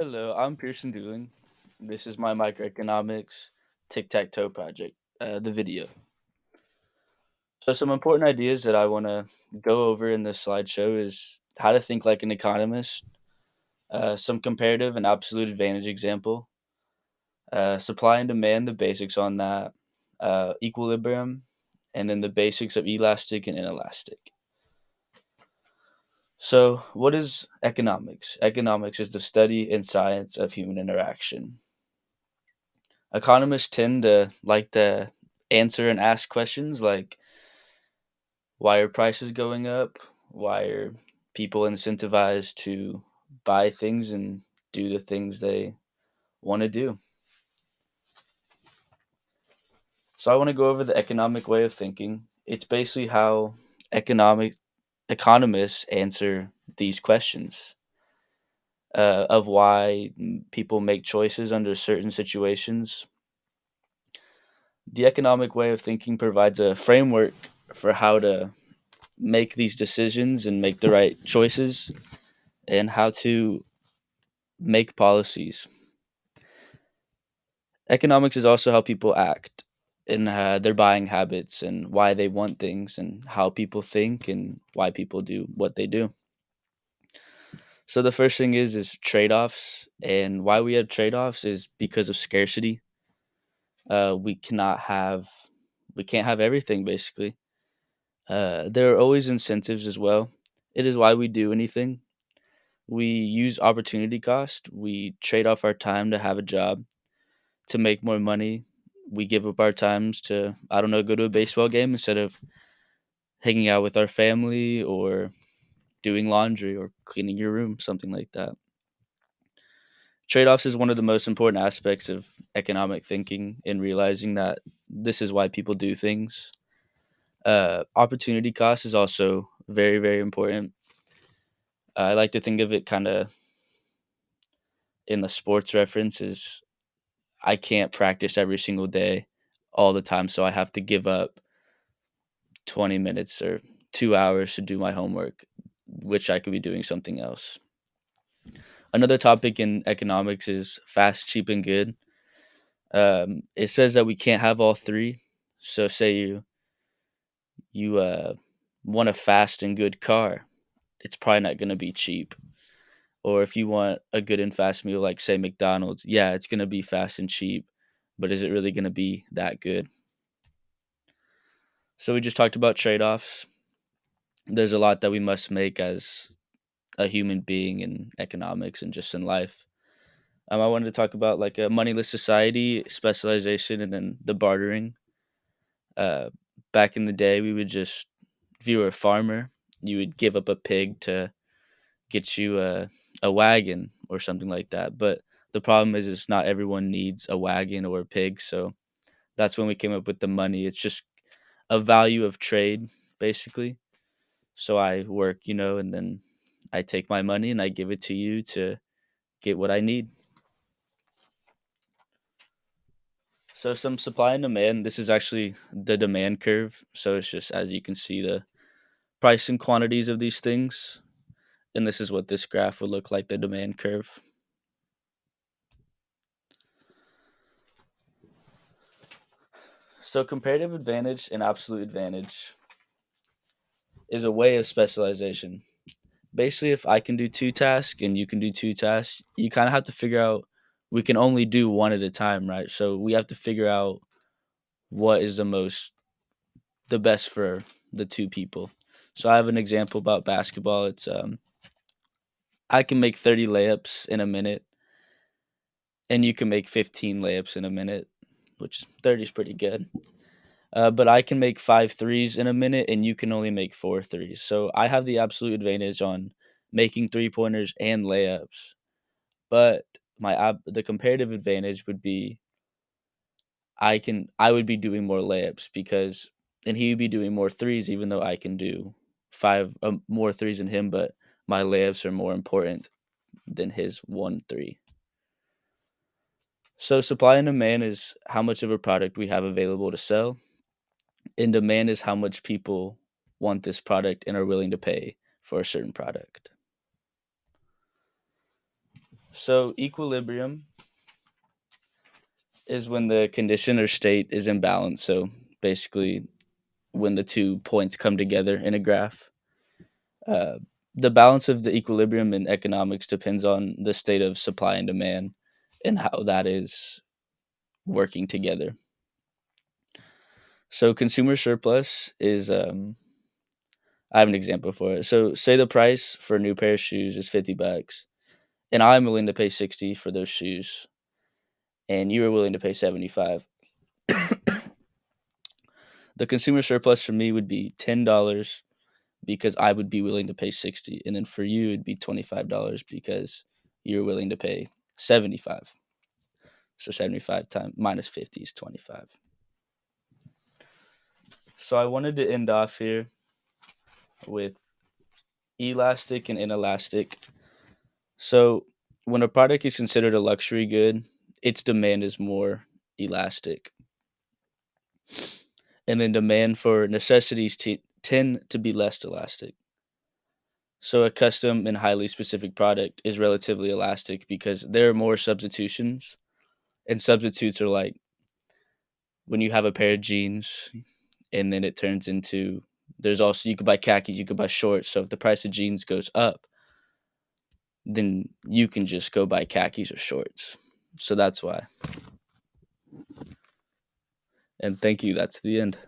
Hello, I'm Piercen Dooling. This is my microeconomics tic-tac-toe project, the video. So, some important ideas that I want to go over in this slideshow is how to think like an economist, some comparative and absolute advantage example, supply and demand, the basics on that, equilibrium, and then the basics of elastic and inelastic. So, what is economics? Economics is the study and science of human interaction. Economists tend to like to answer and ask questions like why are prices going up? Why are people incentivized to buy things and do the things they want to do? So I want to go over the economic way of thinking. It's basically how economic economists answer these questions of why people make choices under certain situations. The economic way of thinking provides a framework for how to make these decisions and make the right choices and how to make policies. Economics is also how people act in their buying habits and why they want things and how people think and why people do what they do. So the first thing is trade-offs, and why we have trade-offs is because of scarcity. We cannot have we can't have everything basically. There are always incentives as well. It is why we do anything. We use opportunity cost. We trade off our time to have a job to make more money. We give up our times to, I don't know, go to a baseball game instead of hanging out with our family or doing laundry or cleaning your room, something like that. Trade offs is one of the most important aspects of economic thinking and realizing that this is why people do things. Opportunity cost is also very, very important. I like to think of it kind of in the sports references. I can't practice every single day all the time, so I have to give up 20 minutes or 2 hours to do my homework, which I could be doing something else. Another topic in economics is fast, cheap, and good. It says that we can't have all three. So, say you want a fast and good car, it's probably not going to be cheap. Or if you want a good and fast meal, like say McDonald's, yeah, it's going to be fast and cheap, but is it really going to be that good? So we just talked about trade-offs. There's a lot that we must make as a human being in economics and just in life. I wanted to talk about like a moneyless society, specialization, and then the bartering. Uh, Back in the day, we would just, if you were a farmer, you would give up a pig to get you a wagon or something like that. But the problem is not everyone needs a wagon or a pig. So that's when we came up with the money. It's just a value of trade, basically. So I work, and then I take my money and I give it to you to get what I need. So some supply and demand. This is actually the demand curve. So it's just as you can see the price and quantities of these things. And this is what this graph would look like, the demand curve. So comparative advantage and absolute advantage is a way of specialization. Basically, if I can do two tasks and you can do two tasks, you kind of have to figure out we can only do one at a time, right? So we have to figure out what is the best for the two people. So I have an example about basketball. It's I can make 30 layups in a minute and you can make 15 layups in a minute, which 30 is pretty good. But I can make five threes in a minute and you can only make four threes. So I have the absolute advantage on making three pointers and layups. But the comparative advantage would be I would be doing more layups because and he would be doing more threes even though I can do five more threes than him, but my layups are more important than his one three. So supply and demand is how much of a product we have available to sell, and demand is how much people want this product and are willing to pay for a certain product. So equilibrium is when the condition or state is in balance. So basically, when the 2 points come together in a graph. Uh, the balance of the equilibrium in economics depends on the state of supply and demand and how that is working together. So consumer surplus is I have an example for it. So say the price for a new pair of shoes is $50 and I'm willing to pay 60 for those shoes and you are willing to pay 75. The consumer surplus for me would be $10 because I would be willing to pay 60 and then for you it'd be $25 because you're willing to pay 75. So 75 times minus 50 is 25. So I wanted to end off here with elastic and inelastic. So when a product is considered a luxury good, its demand is more elastic. And then demand for necessities tend to be less elastic. So a custom and highly specific product is relatively elastic because there are more substitutions. And substitutes are like when you have a pair of jeans and then it turns into there's also you could buy khakis, you could buy shorts. So if the price of jeans goes up, then you can just go buy khakis or shorts. So that's why. And thank you. That's the end.